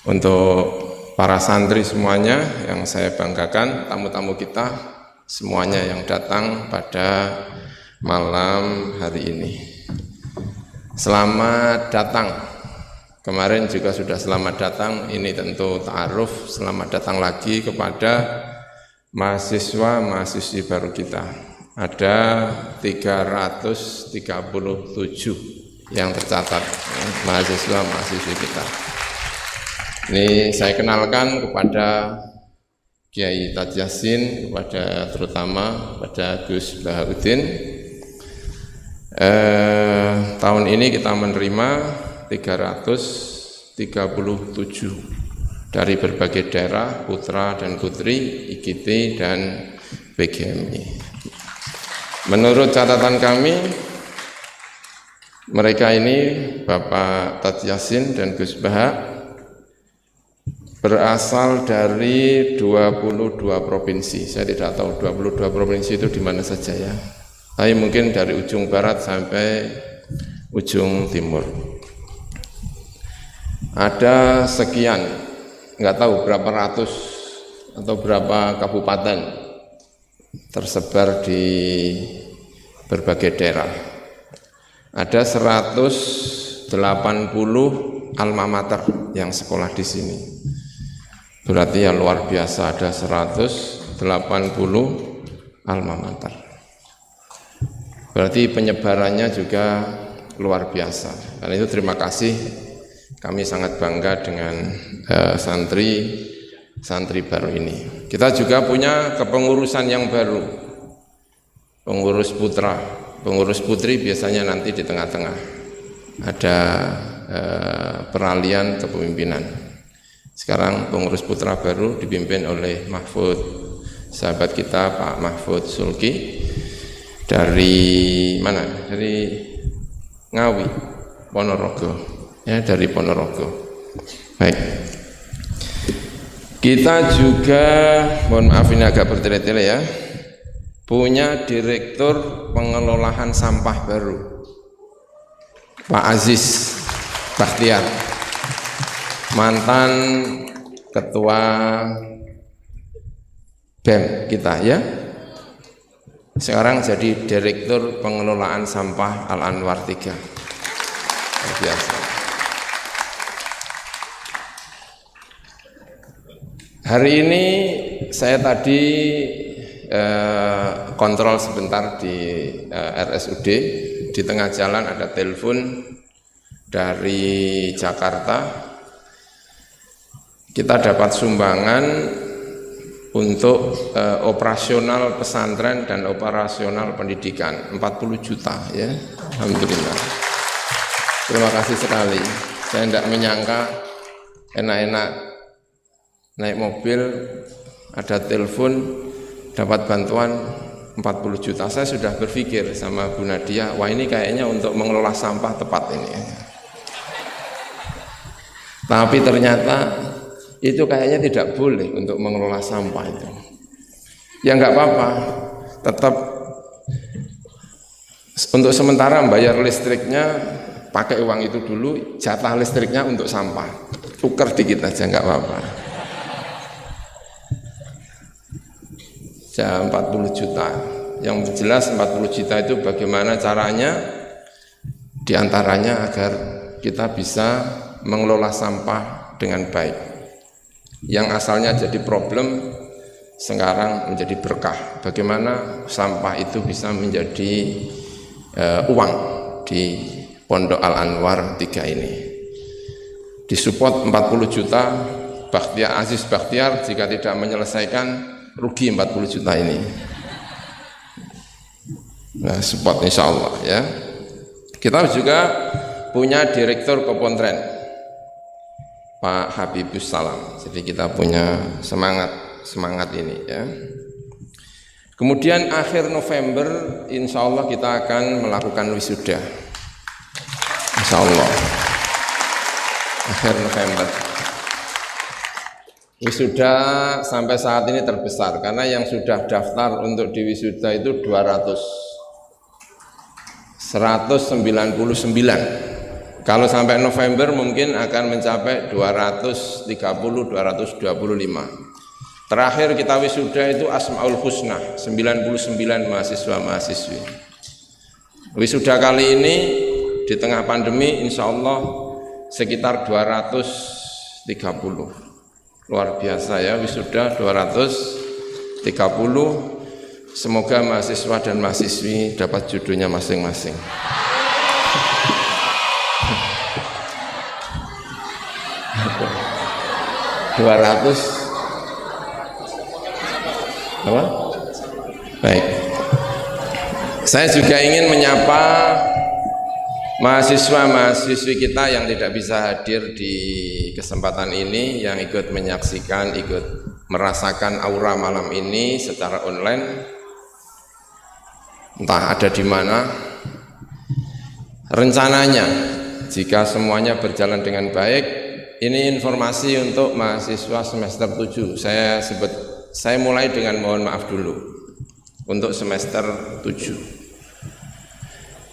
Untuk para santri semuanya yang saya banggakan, tamu-tamu kita semuanya yang datang pada malam hari ini. Selamat datang. Kemarin juga sudah selamat datang, ini tentu ta'aruf, selamat datang lagi kepada mahasiswa-mahasiswi baru kita. Ada 337 yang tercatat, mahasiswa-mahasiswi kita. Ini saya kenalkan kepada Kiai Taj Yassin, kepada terutama pada Gus Bahaudin. Tahun ini kita menerima 337 dari berbagai daerah, putra dan putri, IGT dan PGMI. Menurut catatan kami, mereka ini Bapak Taj Yassin dan Gus Baha berasal dari 22 provinsi. Saya tidak tahu 22 provinsi itu di mana saja ya. Tapi mungkin dari ujung barat sampai ujung timur. Ada sekian, nggak tahu berapa ratus atau berapa kabupaten tersebar di berbagai daerah. Ada 180 alma mater yang sekolah di sini. Berarti ya luar biasa, ada 180 alma mater. Berarti penyebarannya juga luar biasa. Karena itu terima kasih. Kami sangat bangga dengan santri baru ini. Kita juga punya kepengurusan yang baru, pengurus putra, pengurus putri biasanya nanti di tengah-tengah. Ada peralihan kepemimpinan. Sekarang pengurus putra baru dipimpin oleh Mahfud, sahabat kita Pak Mahfud Sulki dari mana? Dari Ngawi, Ponorogo. Ya, dari Ponorogo. Baik. Kita juga, mohon maaf ini agak bertele-tele ya, punya direktur pengelolaan sampah baru, Pak Aziz Bakhtiar, mantan ketua BEM kita ya, sekarang jadi direktur pengelolaan sampah Al Anwar 3. Luar biasa. Hari ini saya tadi kontrol sebentar di RSUD, di tengah jalan ada telepon dari Jakarta. Kita dapat sumbangan untuk operasional pesantren dan operasional pendidikan 40 juta ya. Alhamdulillah. Terima kasih sekali. Saya tidak menyangka enak-enak naik mobil, ada telepon, dapat bantuan 40 juta. Saya sudah berpikir sama Bu Nadia, wah ini kayaknya untuk mengelola sampah tepat ini. Tapi ternyata itu kayaknya tidak boleh untuk mengelola sampah itu. Ya nggak apa-apa, tetap untuk sementara bayar listriknya, pakai uang itu dulu, jatah listriknya untuk sampah. Tuker dikit aja nggak apa-apa. 40 juta. Yang jelas 40 juta itu bagaimana caranya? Di antaranya agar kita bisa mengelola sampah dengan baik. Yang asalnya jadi problem sekarang menjadi berkah. Bagaimana sampah itu bisa menjadi uang di Pondok Al Anwar 3 ini. Disupport 40 juta, Bakhtiar Aziz Bakhtiar jika tidak menyelesaikan rugi 40 juta ini. Nah, support insya Allah ya. Kita juga punya direktur Kepontren, Pak Habibus Salam. Jadi kita punya semangat ini ya. Kemudian akhir November insya Allah kita akan melakukan wisuda. Insya Allah akhir November. Wisuda sampai saat ini terbesar karena yang sudah daftar untuk di wisuda itu 199 Kalau sampai November mungkin akan mencapai 230-225. Terakhir kita wisuda itu Asmaul Husna, 99 mahasiswa-mahasiswi. Wisuda kali ini di tengah pandemi insya Allah sekitar 230. Luar biasa ya, wisuda 230. Semoga mahasiswa dan mahasiswi dapat judulnya masing-masing. Apa? Baik. Saya juga ingin menyapa mahasiswa-mahasiswi kita yang tidak bisa hadir di kesempatan ini, yang ikut menyaksikan, ikut merasakan aura malam ini secara online. Entah ada di mana. Rencananya, jika semuanya berjalan dengan baik, ini informasi untuk mahasiswa semester 7. Saya mulai dengan mohon maaf dulu untuk semester 7.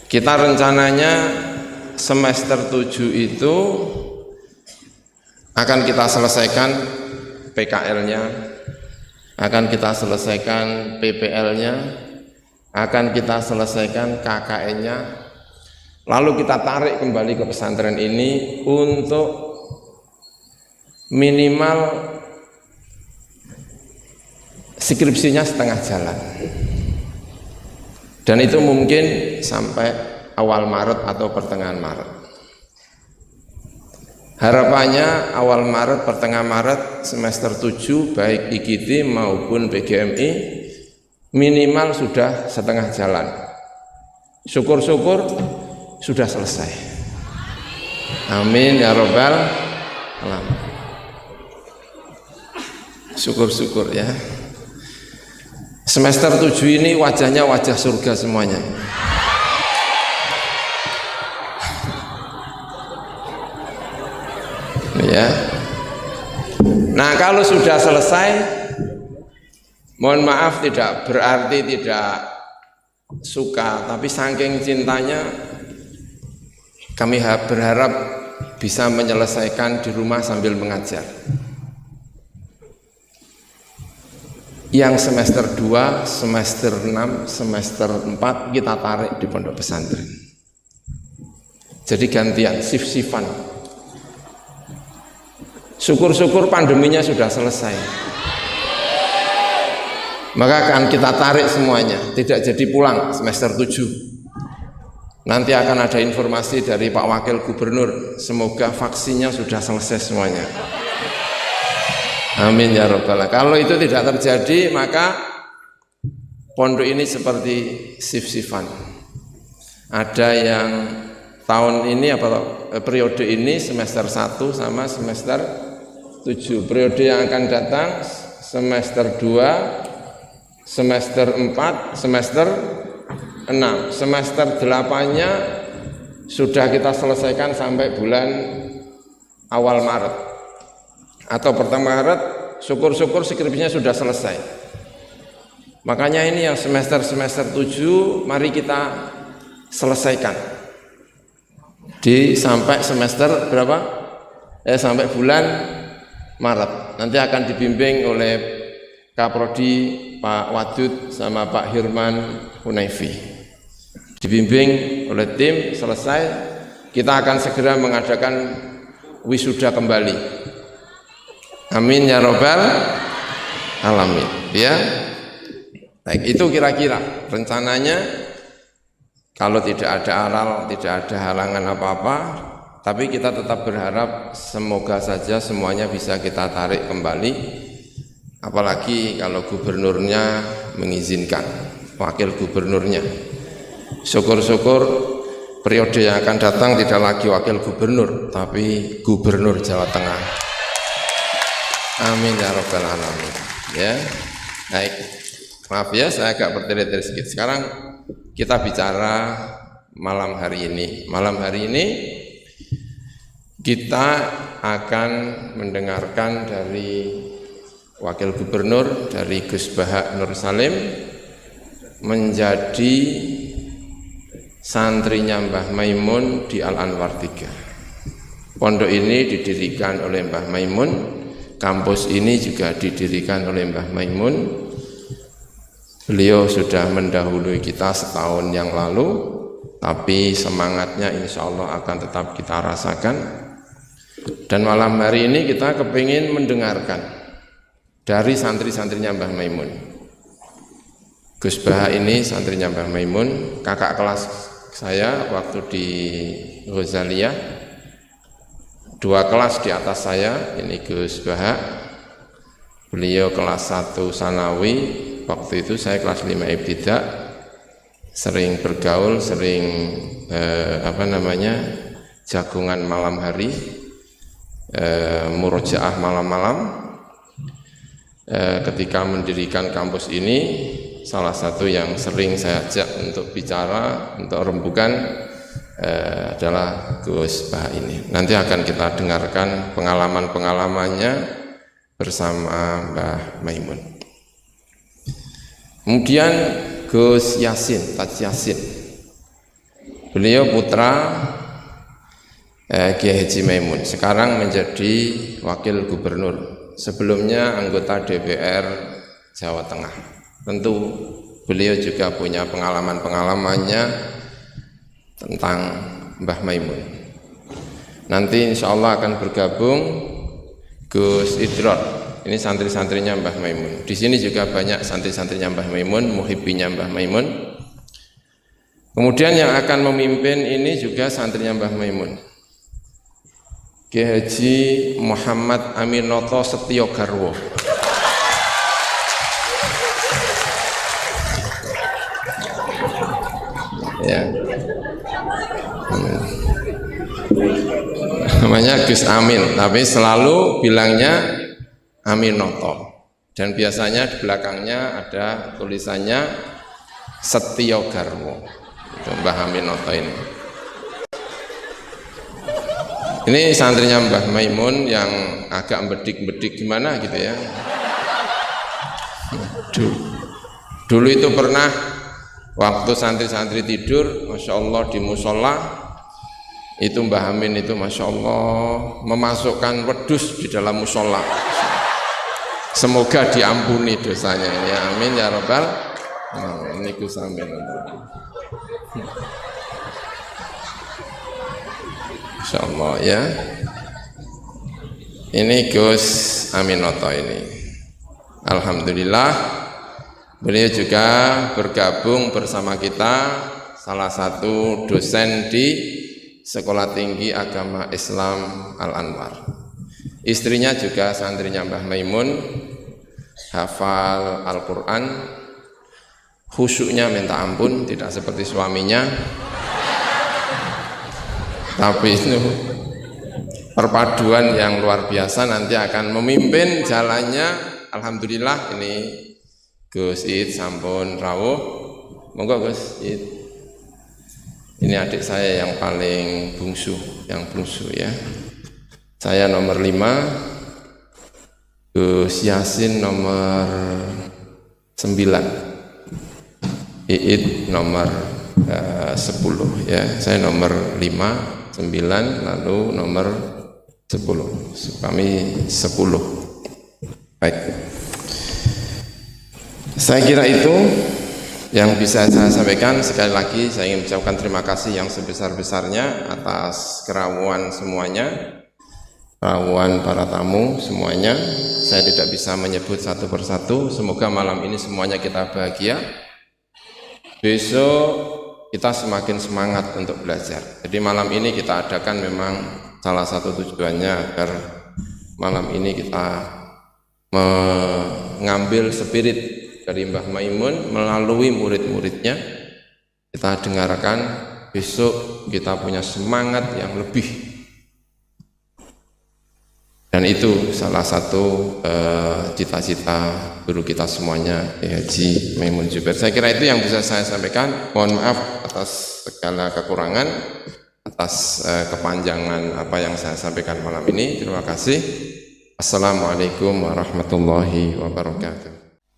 Kita rencananya semester 7 itu akan kita selesaikan PKL-nya, akan kita selesaikan PPL-nya, akan kita selesaikan KKN-nya, lalu kita tarik kembali ke pesantren ini untuk minimal skripsinya setengah jalan, dan itu mungkin sampai awal Maret atau pertengahan Maret. Harapannya awal Maret, pertengahan Maret semester 7 baik IGT maupun PGMI minimal sudah setengah jalan. Syukur-syukur sudah selesai. Amin ya robbal alamin. Syukur-syukur ya. Semester 7 ini wajahnya wajah surga semuanya. Ya. Nah, kalau sudah selesai, mohon maaf tidak berarti tidak suka, tapi saking cintanya kami berharap bisa menyelesaikan di rumah sambil mengajar. Yang semester 2, semester 6, semester 4 kita tarik di pondok pesantren. Jadi gantian, shift-shiftan. Syukur-syukur pandeminya sudah selesai. Maka akan kita tarik semuanya, tidak jadi pulang semester 7. Nanti akan ada informasi dari Pak Wakil Gubernur, semoga vaksinnya sudah selesai semuanya. Amin ya robbal alamin. Kalau itu tidak terjadi, maka pondok ini seperti shift-shiftan. Ada yang tahun ini periode ini semester 1 sama semester 7. Periode yang akan datang semester 2, semester 4, semester 6. Semester 8-nya sudah kita selesaikan sampai bulan awal Maret atau pertengahan Maret, syukur-syukur skripsinya sudah selesai. Makanya ini yang semester 7 mari kita selesaikan sampai semester berapa? Sampai bulan Maret. Nanti akan dibimbing oleh Kaprodi Pak Wadud sama Pak Hirman Hunaifi. Dibimbing oleh tim, selesai kita akan segera mengadakan wisuda kembali. Amin ya robbal alamin. Ya, baik, itu kira-kira rencananya. Kalau tidak ada aral, tidak ada halangan apa-apa, tapi kita tetap berharap semoga saja semuanya bisa kita tarik kembali. Apalagi kalau gubernurnya mengizinkan, wakil gubernurnya. Syukur-syukur periode yang akan datang tidak lagi wakil gubernur, tapi gubernur Jawa Tengah. Amin ya robbal alamin. Ya, baik. Maaf ya, saya agak bertele-tele sedikit. Sekarang kita bicara malam hari ini. Malam hari ini kita akan mendengarkan dari Wakil Gubernur dari Gus Bahak Nur Salim menjadi santrinya Mbah Maimun di Al Anwar 3. Pondok ini didirikan oleh Mbah Maimun, kampus ini juga didirikan oleh Mbah Maimun. Beliau sudah mendahului kita setahun yang lalu, tapi semangatnya insya Allah akan tetap kita rasakan. Dan malam hari ini kita kepingin mendengarkan dari santri-santrinya Mbah Maimun. Gus Baha ini santrinya Mbah Maimun, kakak kelas saya waktu di Ghazaliyah, 2 kelas di atas saya. Ini Gus Baha, beliau kelas 1 Sanawi, waktu itu saya kelas 5 Ibtidak, sering bergaul, sering jagungan malam hari, murojaah malam-malam. Ketika mendirikan kampus ini, salah satu yang sering saya ajak untuk bicara, untuk rembukan adalah Gus Baha ini. Nanti akan kita dengarkan pengalaman-pengalamannya bersama Mbah Maimun. Kemudian Gus Yasin, Taj Yasin, beliau putra Kiai Haji Maimun, sekarang menjadi wakil gubernur, sebelumnya anggota DPR Jawa Tengah. Tentu beliau juga punya pengalaman-pengalamannya tentang Mbah Maimun. Nanti insya Allah akan bergabung Gus Idror, ini santri-santrinya Mbah Maimun. Di sini juga banyak santri-santrinya Mbah Maimun, muhibbinya Mbah Maimun. Kemudian yang akan memimpin ini juga santrinya Mbah Maimun, Kiai Haji Muhammad Aminoto Setio Garwo. Ya, namanya Gus Amin, tapi selalu bilangnya Aminoto, dan biasanya di belakangnya ada tulisannya Setio Garwo. Itu Mbah Aminoto ini. Ini santrinya Mbah Maimun yang agak bedik-bedik gimana gitu ya. Dulu itu pernah waktu santri-santri tidur, Masya Allah di musola, itu Mbah Amin itu Masya Allah memasukkan wedus di dalam musola. Semoga diampuni dosanya ini, amin ya Rabbal. Ini Gus Amin. Insya Allah ya. Ini Gus Aminoto ini. Alhamdulillah beliau juga bergabung bersama kita, salah satu dosen di Sekolah Tinggi Agama Islam Al-Anwar. Istrinya juga santrinya Mbah Maimun, hafal Al-Quran, khusyuknya minta ampun, tidak seperti suaminya. Tapi itu perpaduan yang luar biasa, nanti akan memimpin jalannya. Alhamdulillah ini Gus Id sampun rawuh. Monggo Gus Id. Ini adik saya yang paling bungsu, ya. Saya nomor 5, Gus Yasin nomor 9, Iid nomor 10 ya. Saya nomor 5, 9, lalu nomor 10. Kami 10. Baik. Saya kira itu yang bisa saya sampaikan. Sekali lagi saya ingin mengucapkan terima kasih yang sebesar-besarnya atas kerawuan semuanya, kerawuan para tamu semuanya. Saya tidak bisa menyebut satu persatu. Semoga malam ini semuanya kita bahagia. Besok kita semakin semangat untuk belajar. Jadi malam ini kita adakan memang salah satu tujuannya agar malam ini kita mengambil spirit dari Mbah Maimun melalui murid-muridnya. Kita dengarkan, besok kita punya semangat yang lebih. Dan itu salah satu cita-cita guru kita semuanya, Haji Maimun Zubair. Saya kira itu yang bisa saya sampaikan. Mohon maaf atas segala kekurangan, atas kepanjangan apa yang saya sampaikan malam ini. Terima kasih. Assalamualaikum warahmatullahi wabarakatuh.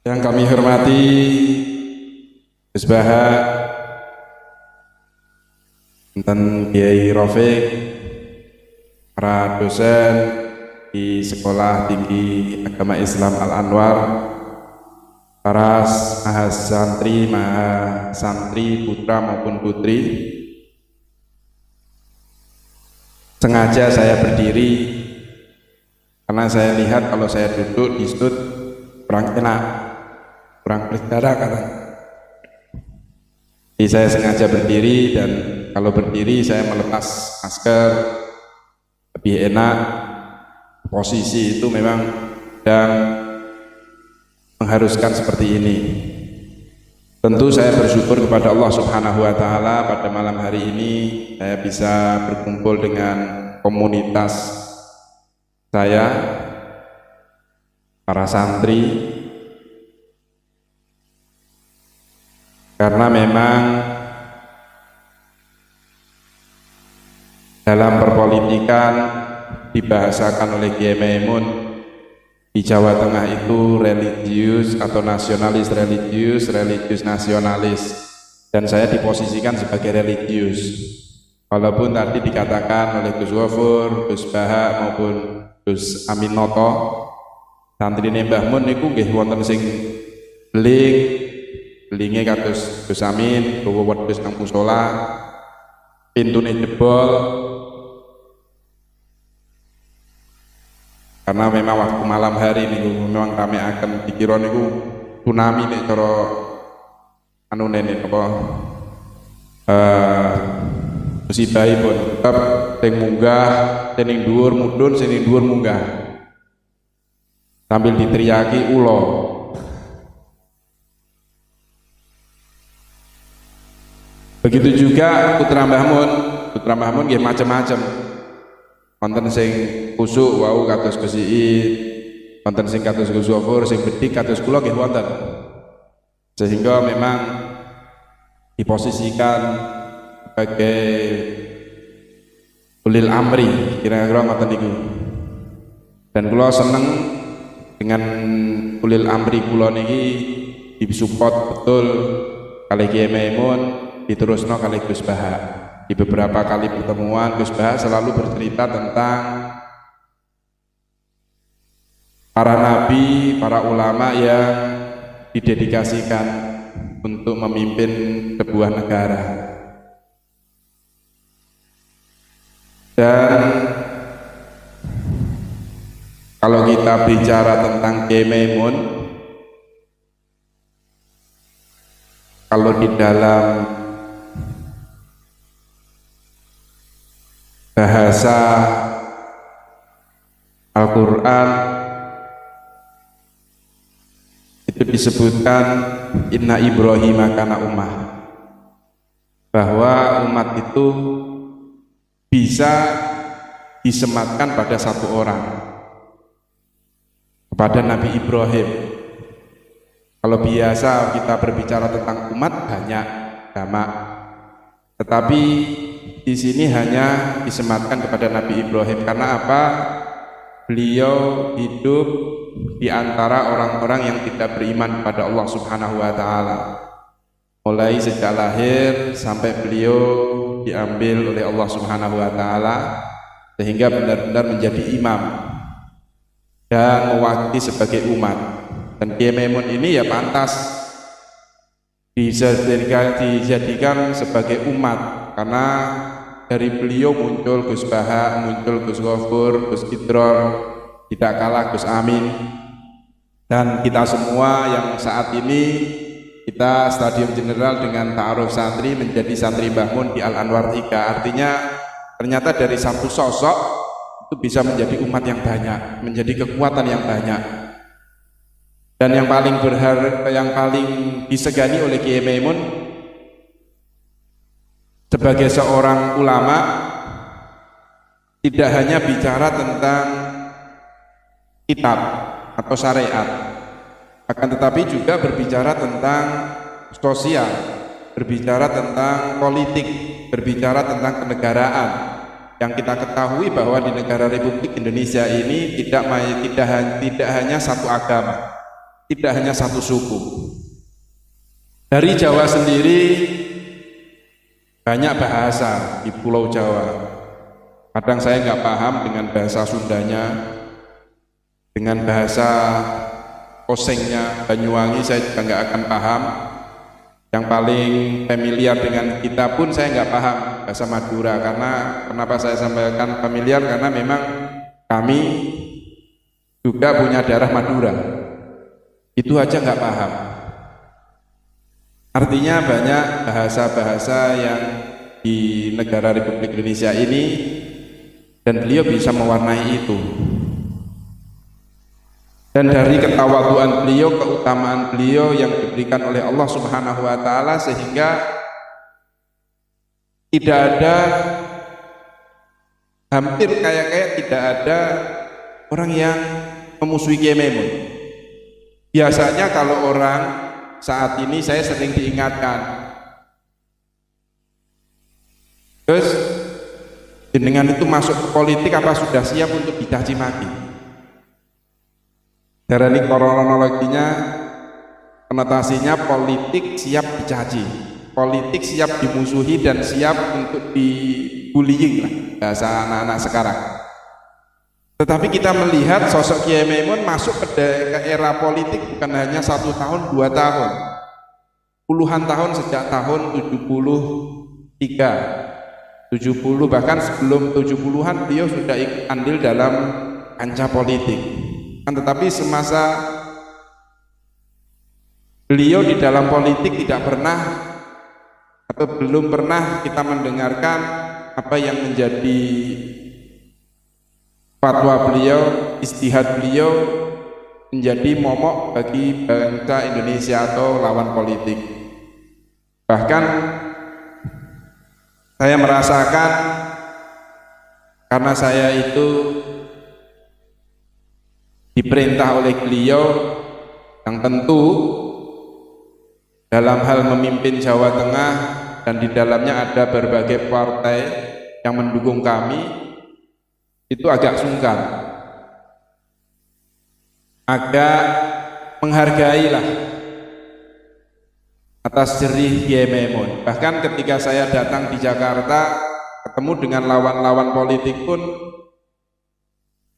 Yang kami hormati Gus Baha, dan Kiai Rafiq, para dosen di Sekolah Tinggi Agama Islam Al-Anwar, para mahasantri putra maupun putri. Sengaja saya berdiri karena saya lihat kalau saya duduk di sudut kurang enak, kurang berdarah katanya. Jadi saya sengaja berdiri, dan kalau berdiri saya melepas masker lebih enak. Posisi itu memang sedang mengharuskan seperti ini. Tentu saya bersyukur kepada Allah Subhanahu wa Ta'ala, pada malam hari ini saya bisa berkumpul dengan komunitas saya, para santri, karena memang dalam perpolitikan dibahasakan oleh Kiai Maimun, di Jawa Tengah itu religius atau nasionalis religius, religius nasionalis, dan saya diposisikan sebagai religius. Walaupun tadi dikatakan oleh Gus Ghafur, Gus Baha maupun Gus Amin Noto, santrine Mbah Mun niku nggih wonten sing belinge kados Gus Amin, bawa wedhus nang musala, pintune jebol. Karena memang waktu malam hari niku memang rame akan dikira niku tsunami nek cara anune apa musibahipun, tetep sing munggah sing dhuwur mudhun, sing dhuwur munggah sambil diteriaki ulo. Begitu juga putra Mbah Mun nggih macam-macam. Wonten sing kusuk wau kados Gus Iit, wonten sing kados Gus Ghafur, sing bedik kados kula nggih wonten. Sehingga memang diposisikan sebagai ulil amri, kira-kira ngoten niku. Dan kula seneng dengan ulil amri kula niki disupport betul kali Kiai Maimun, diterusno kali Gus Baha. Di beberapa kali pertemuan Gus Baha selalu bercerita tentang para nabi, para ulama yang didedikasikan untuk memimpin sebuah negara. Dan kalau kita bicara tentang Kiai Maimun, kalau di dalam bahasa Al-Quran itu disebutkan inna Ibrahim kana ummah, bahwa umat itu bisa disematkan pada satu orang, kepada Nabi Ibrahim. Kalau biasa kita berbicara tentang umat banyak jamak, tetapi di sini hanya disematkan kepada Nabi Ibrahim. Karena apa? Beliau hidup di antara orang-orang yang tidak beriman kepada Allah Subhanahu wa Ta'ala, mulai sejak lahir sampai beliau diambil oleh Allah Subhanahu wa Ta'ala, sehingga benar-benar menjadi imam dan mewakili sebagai umat. Dan Kiai Maimun ini ya pantas dijadikan sebagai umat, karena dari beliau muncul Gus Baha, muncul Gus Ghafur, Gus Idron, tidak kalah Gus Amin, dan kita semua yang saat ini kita Stadium General dengan ta'aruf santri menjadi santri Mbah Mun di Al-Anwar 3. Artinya ternyata dari satu sosok itu bisa menjadi umat yang banyak, menjadi kekuatan yang banyak. Dan yang paling yang paling disegani oleh Kiai Maimun sebagai seorang ulama, tidak hanya bicara tentang kitab atau syariat, akan tetapi juga berbicara tentang sosial, berbicara tentang politik, berbicara tentang kenegaraan. Yang kita ketahui bahwa di negara Republik Indonesia ini tidak hanya satu agama, tidak hanya satu suku. Dari Jawa sendiri banyak bahasa di Pulau Jawa. Kadang saya nggak paham dengan bahasa Sundanya, dengan bahasa Osengnya Banyuwangi saya juga nggak akan paham. Yang paling familiar dengan kita pun saya nggak paham bahasa Madura. Karena kenapa saya sampaikan familiar, karena memang kami juga punya darah Madura. Itu aja nggak paham. Artinya banyak bahasa-bahasa yang di negara Republik Indonesia ini, dan beliau bisa mewarnai itu. Dan dari ketawaduan beliau, keutamaan beliau yang diberikan oleh Allah Subhanahu wa taala, sehingga tidak ada, hampir kayak tidak ada orang yang memusuhi Kiai Maimun. Biasanya kalau orang saat ini, saya sering diingatkan, terus jenengan itu masuk ke politik apa sudah siap untuk dicaci maki? Darani kronologinya, konotasinya politik siap dicaci, politik siap dimusuhi dan siap untuk dibullying lah bahasa anak-anak sekarang. Tetapi kita melihat sosok Kiai Maimun masuk ke era politik bukan hanya 1 tahun, 2 tahun, puluhan tahun, sejak tahun 73, 70, bahkan sebelum 70-an beliau sudah ikut andil dalam kancah politik. Tetapi semasa beliau di dalam politik tidak pernah atau belum pernah kita mendengarkan apa yang menjadi fatwa beliau, ijtihad beliau menjadi momok bagi bangsa Indonesia atau lawan politik. Bahkan saya merasakan, karena saya itu diperintah oleh beliau yang tentu dalam hal memimpin Jawa Tengah, dan di dalamnya ada berbagai partai yang mendukung kami, itu agak sungkan, agak menghargailah atas jerih Kiai Maimun. Bahkan ketika saya datang di Jakarta ketemu dengan lawan-lawan politik pun,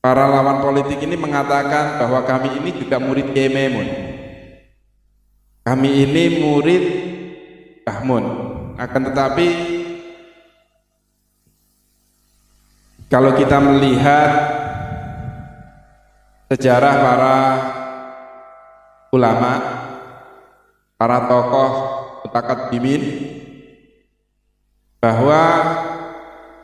para lawan politik ini mengatakan bahwa kami ini juga murid Kiai Maimun, kami ini murid Mbah Mun. Akan tetapi kalau kita melihat sejarah para ulama, para tokoh mutaqaddimin, bahwa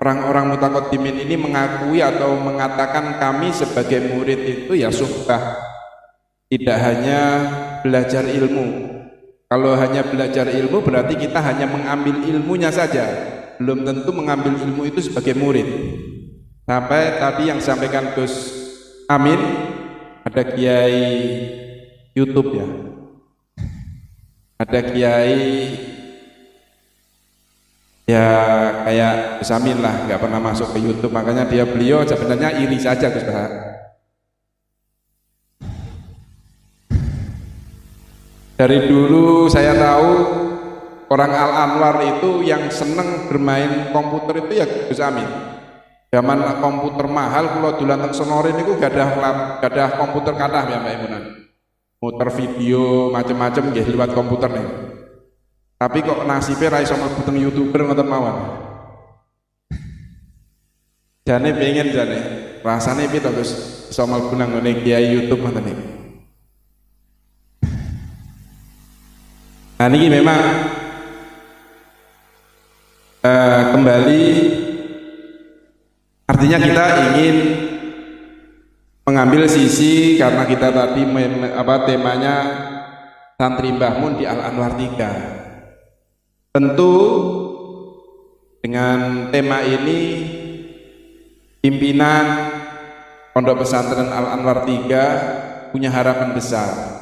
orang-orang mutaqaddimin ini mengakui atau mengatakan kami sebagai murid itu ya suhbah, tidak hanya belajar ilmu. Kalau hanya belajar ilmu berarti kita hanya mengambil ilmunya saja, belum tentu mengambil ilmu itu sebagai murid. Sampai tadi yang sampaikan Gus Amin, ada kiai YouTube ya, ada kiai ya kayak Gus Amin lah, nggak pernah masuk ke YouTube, makanya beliau sebenarnya iri saja Gus Bahar. Dari dulu saya tahu orang Al Anwar itu yang seneng bermain komputer itu ya Gus Amin. Zaman komputer mahal, kalau dolan teng Sonorin itu gak ada komputer kathah ya Mbak Imunan. Muter video macam-macam nggih liwat komputer nih. Tapi kok nasibnya ra iso mlebu teng YouTuber ngoten mawon. Jane pengen jane. Rasane piye to Gus iso mlebu nang ngene kiai YouTube ngoten niku. Nah ini memang kembali, artinya kita ingin mengambil sisi, karena kita tadi temanya santri Mbah Mun di Al Anwar 3. Tentu dengan tema ini pimpinan Pondok Pesantren Al Anwar 3 punya harapan besar.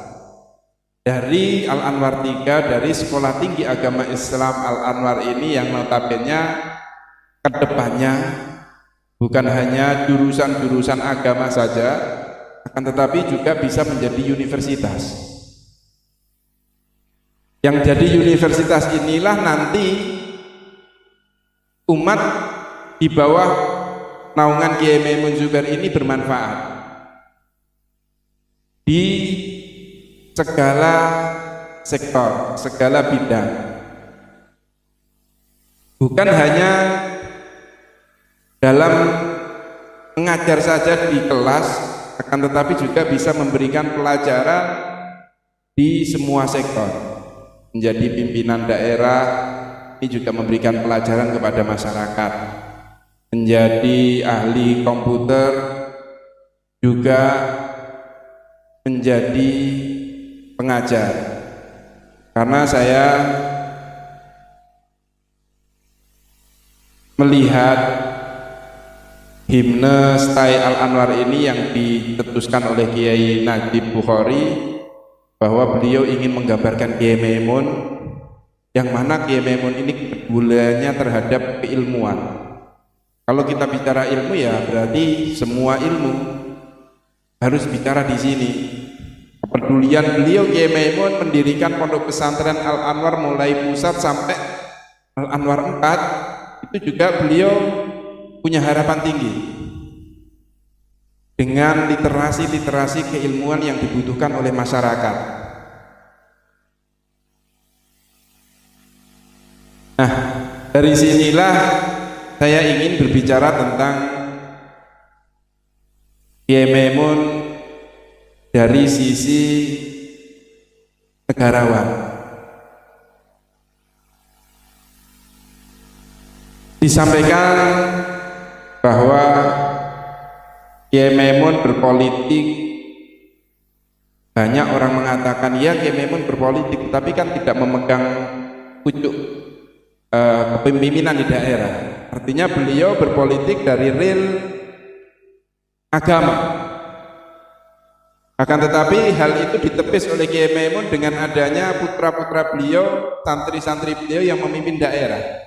Dari Al Anwar 3, dari Sekolah Tinggi Agama Islam Al Anwar ini yang notabene kedepannya bukan hanya jurusan-jurusan agama saja, akan tetapi juga bisa menjadi universitas. Yang jadi universitas inilah nanti umat di bawah naungan Kiai Maimun Zubair ini bermanfaat di segala sektor, segala bidang. Bukan hanya dalam mengajar saja di kelas, akan tetapi juga bisa memberikan pelajaran di semua sektor. Menjadi pimpinan daerah ini juga memberikan pelajaran kepada masyarakat. Menjadi ahli komputer juga menjadi pengajar. Karena saya melihat himne Stai Al-Anwar ini yang ditetuskan oleh Kiai Najib Bukhari, bahwa beliau ingin menggambarkan Kiai Maimun, yang mana Kiai Maimun ini kepeduliannya terhadap keilmuan. Kalau kita bicara ilmu ya berarti semua ilmu harus bicara di sini. Kepedulian beliau Kiai Maimun mendirikan pondok pesantren Al-Anwar mulai pusat sampai Al-Anwar 4, itu juga beliau punya harapan tinggi dengan literasi keilmuan yang dibutuhkan oleh masyarakat. Nah, dari sinilah saya ingin berbicara tentang Kiai Maimun dari sisi negarawan. Disampaikan bahwa Kiai Maimun berpolitik, banyak orang mengatakan ya Kiai Maimun berpolitik, tapi kan tidak memegang pucuk kepemimpinan di daerah. Artinya beliau berpolitik dari real agama. Akan tetapi hal itu ditepis oleh Kiai Maimun dengan adanya putra-putra beliau, santri-santri beliau yang memimpin daerah.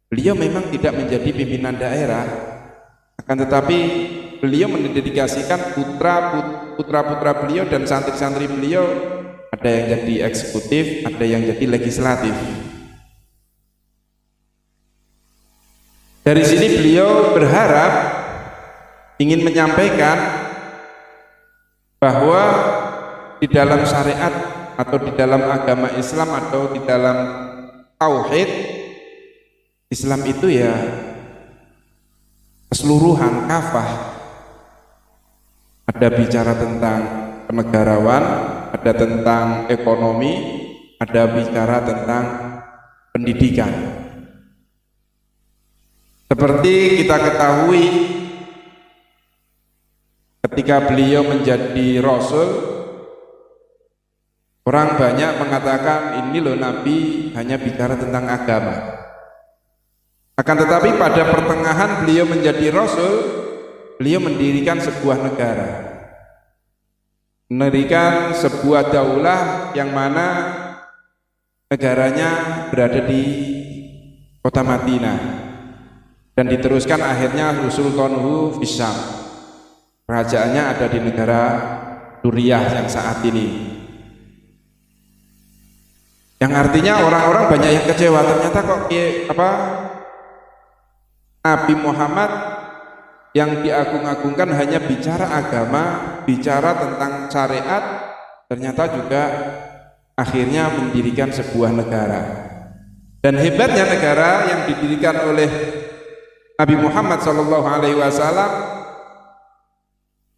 Beliau memang tidak menjadi pimpinan daerah, akan tetapi beliau mendedikasikan putra-putra beliau dan santri-santri beliau, ada yang jadi eksekutif, ada yang jadi legislatif. Dari sini beliau berharap ingin menyampaikan bahwa di dalam syariat atau di dalam agama Islam atau di dalam tauhid Islam itu ya keseluruhan, kafah. Ada bicara tentang kenegarawan, ada tentang ekonomi, ada bicara tentang pendidikan. Seperti kita ketahui, ketika beliau menjadi Rasul, orang banyak mengatakan ini loh Nabi hanya bicara tentang agama. Akan tetapi pada pertengahan beliau menjadi Rasul, beliau mendirikan sebuah negara, mendirikan sebuah daulah yang mana negaranya berada di kota Madinah. Dan diteruskan akhirnya Sultanuhu Fisham, kerajaannya ada di negara Suriah yang saat ini. Yang artinya orang-orang banyak yang kecewa, ternyata kok Nabi Muhammad yang diagung-agungkan hanya bicara agama, bicara tentang syariat, ternyata juga akhirnya mendirikan sebuah negara. Dan hebatnya negara yang didirikan oleh Nabi Muhammad SAW,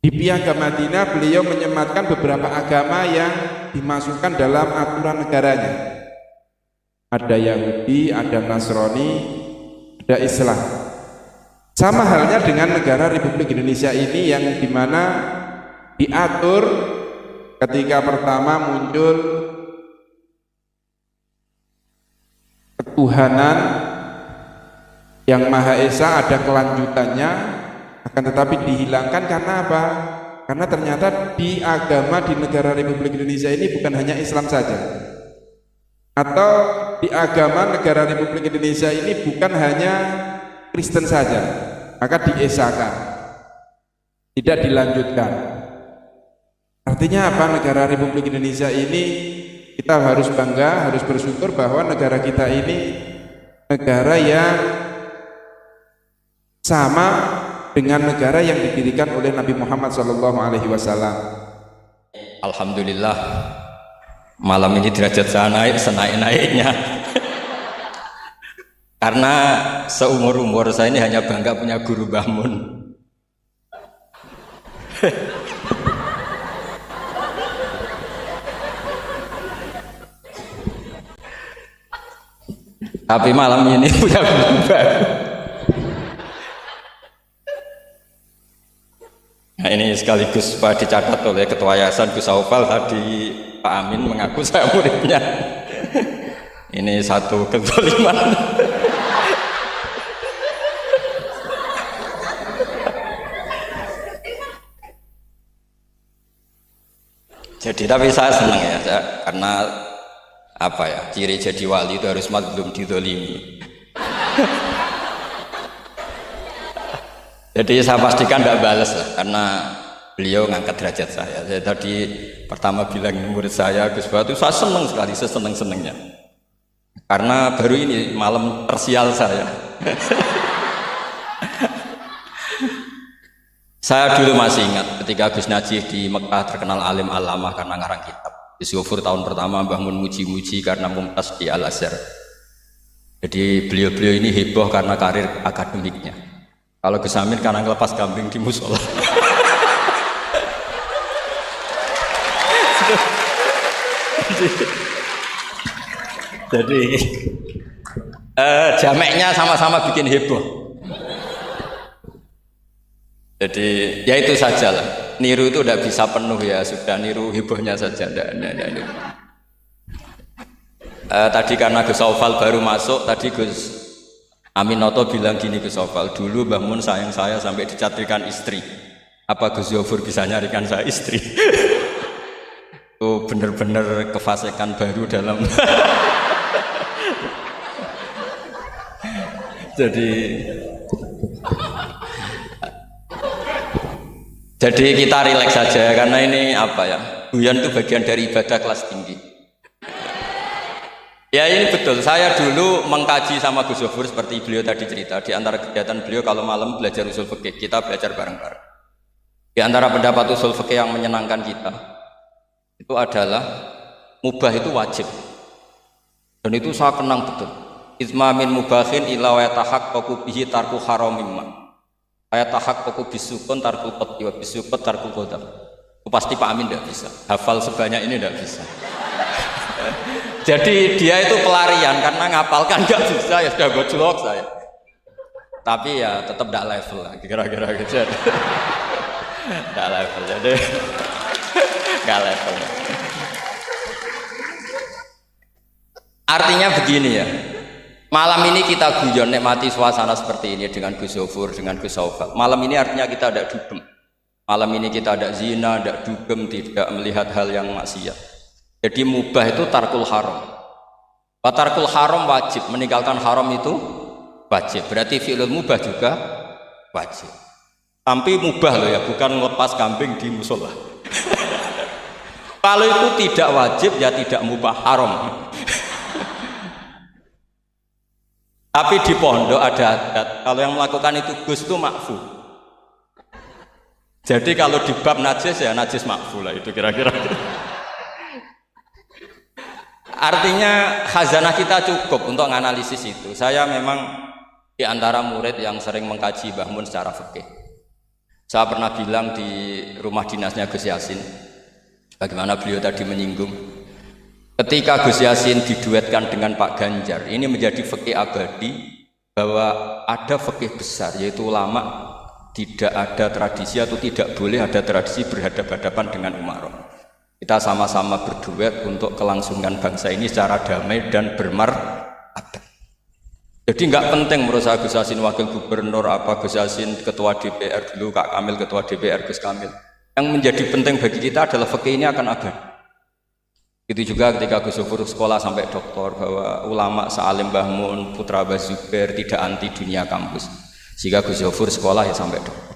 di Piagam Madinah beliau menyematkan beberapa agama yang dimasukkan dalam aturan negaranya. Ada Yahudi, ada Nasrani, ada Islam. Sama halnya dengan negara Republik Indonesia ini yang dimana diatur ketika pertama muncul ketuhanan yang Maha Esa, ada kelanjutannya, akan tetapi dihilangkan karena apa? Karena ternyata di agama di negara Republik Indonesia ini bukan hanya Islam saja, atau di agama negara Republik Indonesia ini bukan hanya Kristen saja, maka diesakan, tidak dilanjutkan. Artinya apa? Negara Republik Indonesia ini kita harus bangga, harus bersyukur bahwa negara kita ini negara yang sama dengan negara yang didirikan oleh Nabi Muhammad SAW. Alhamdulillah malam ini derajat saya naik senaik-naiknya. Karena seumur-umur saya ini hanya bangga punya guru Mbah Mun. Tapi malam ini punya guru baru. Nah ini sekaligus Pak dicatat oleh Ketua Yayasan Gus Aufal tadi, Pak Amin mengaku saya muridnya. Ini satu kezaliman. Jadi tapi saya senang ya, karena apa ya, ciri jadi wali itu harus mazlum dizalimi. Jadi saya pastikan tidak balas lah, karena beliau ngangkat derajat saya. Saya tadi pertama bilang murid saya Gus Batu, saya senang sekali, seseneng-senengnya. Karena baru ini malam tersial saya. Saya dulu masih ingat ketika Gus Najih di Mekah terkenal alim alamah karena ngarang kitab. Gus Yofur tahun pertama bangun muji-muji karena mumtaz di Al-Azhar. Jadi beliau-beliau ini heboh karena karir akademiknya. Kalau Gus Amin karena ngelepas kambing di musola. Jadi jameknya sama-sama bikin heboh. Jadi ya itu saja lah. Niru itu tidak bisa penuh ya, sudah niru hebohnya saja. Tadi karena Gus Aufal baru masuk, tadi Gus Aminoto bilang gini Gus Aufal, dulu Mbah Mun sayang saya sampai dicatrikan istri. Apa Gus Yofur bisa nyarikan saya istri? Oh bener-bener kefasikan baru dalam. Jadi kita rileks saja karena ini apa ya, guyon itu bagian dari ibadah kelas tinggi. Ya ini betul, saya dulu mengkaji sama Gus Yofur seperti beliau tadi cerita. Di antara kegiatan beliau kalau malam belajar usul fikih, kita belajar bareng-bareng. Di antara pendapat usul fikih yang menyenangkan kita itu adalah mubah itu wajib. Dan itu saya kenang betul. Izma min mubahin illa wa yatahaqqaqu bihi tarku haramimma. Ayatahaqqaqu bisukun tarkul qat'i wa bisukut tarkul qadam. Pasti Pak Amin tidak bisa. Hafal sebanyak ini tidak bisa. Jadi dia itu pelarian karena ngapalkan nggak bisa, ya sudah gojlok saya. Tapi ya tetap tidak level lah, kira-kira gitu. Tidak level, jadi nggak level. Artinya begini ya, malam ini kita guyon nikmati suasana seperti ini dengan Gus Yofur, dengan Gus Aufal. Malam ini artinya kita ada dugem. Malam ini kita ada zina, ada dugem, tidak melihat hal yang maksiat. Jadi mubah itu tarkul haram. Tarkul haram wajib, meninggalkan haram itu wajib. Berarti fi'lul mubah juga wajib. Tapi mubah loh ya, bukan lepas kambing di musola. Kalau itu tidak wajib ya tidak mubah, haram. Tapi di pondok ada adat, kalau yang melakukan itu Gus itu makfu. Jadi kalau di bab najis ya najis makfu lah, itu kira-kira. Artinya khazanah kita cukup untuk menganalisis itu. Saya memang di antara murid yang sering mengkaji Mbah Mun secara fikih. Saya pernah bilang di rumah dinasnya Gus Yasin, bagaimana beliau tadi menyinggung, ketika Gus Yasin diduetkan dengan Pak Ganjar, ini menjadi fikih abadi bahwa ada fikih besar, yaitu ulama tidak ada tradisi atau tidak boleh ada tradisi berhadapan-hadapan dengan umarok. Kita sama-sama berduet untuk kelangsungan bangsa ini secara damai dan bermartabat. Jadi nggak penting menurut saya Gus Yasin wakil gubernur, apa Gus Yasin ketua DPR dulu, Kak Kamil ketua DPR, Gus Kamil. Yang menjadi penting bagi kita adalah fikih ini akan abadi. Itu juga ketika Gus Yofur sekolah sampai doktor, bahwa ulama sealim Mbah Mun, putra Mbah Zubair tidak anti dunia kampus. Sehingga Gus Yofur sekolah ya sampai dokter.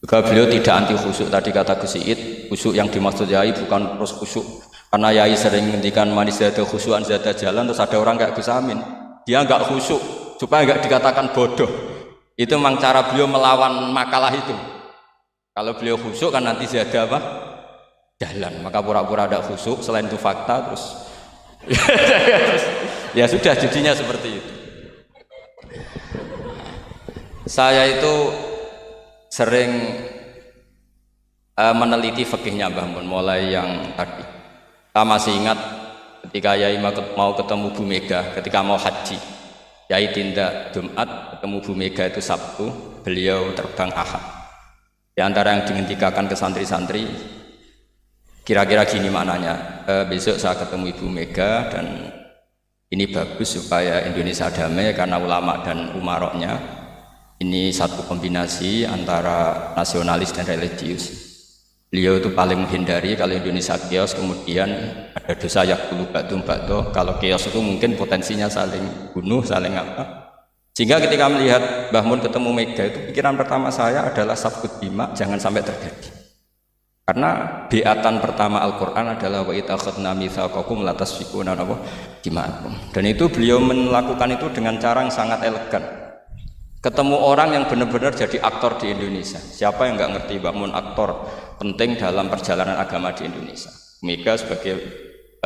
Juga beliau tidak anti khusyuk, tadi kata Gus Iid, khusyuk yang dimaksud Yai bukan terus khusyuk. Karena Yai sering menghentikan manis zada khusyuan zada jalan, terus ada orang kayak Gus Amin, dia enggak khusyuk supaya enggak dikatakan bodoh. Itu memang cara beliau melawan makalah itu. Kalau beliau khusyuk kan nanti ada apa? Jalan. Maka pura-pura ada khusyuk, selain itu fakta terus ya sudah jadinya seperti itu. Saya itu sering meneliti fikihnya Mbah Mun, mulai yang tadi. Saya masih ingat ketika Yai mau ketemu Bu Mega, ketika mau haji. Yai tindak Jumat, ketemu Bu Mega itu Sabtu, beliau terbang Ahad. Di antara yang dihentikan ke santri-santri, kira-kira gini maknanya, besok saya ketemu Ibu Mega dan ini bagus supaya Indonesia damai karena ulama dan umaroknya ini satu kombinasi antara nasionalis dan religius. Beliau itu paling menghindari kalau Indonesia chaos, kemudian ada dosa yakulu ba'du. Kalau chaos itu mungkin potensinya saling bunuh, saling apa. Sehingga ketika melihat Mbah Mun ketemu Mega itu pikiran pertama saya adalah safkut bima, jangan sampai terjadi. Karena biatan pertama Al-Quran adalah wa itakhadna mitsaqakum la tasfikuna dima'akum. Dan itu beliau melakukan itu dengan cara yang sangat elegan. Ketemu orang yang benar-benar jadi aktor di Indonesia. Siapa yang nggak ngerti Mbah Mun aktor penting dalam perjalanan agama di Indonesia. Mega sebagai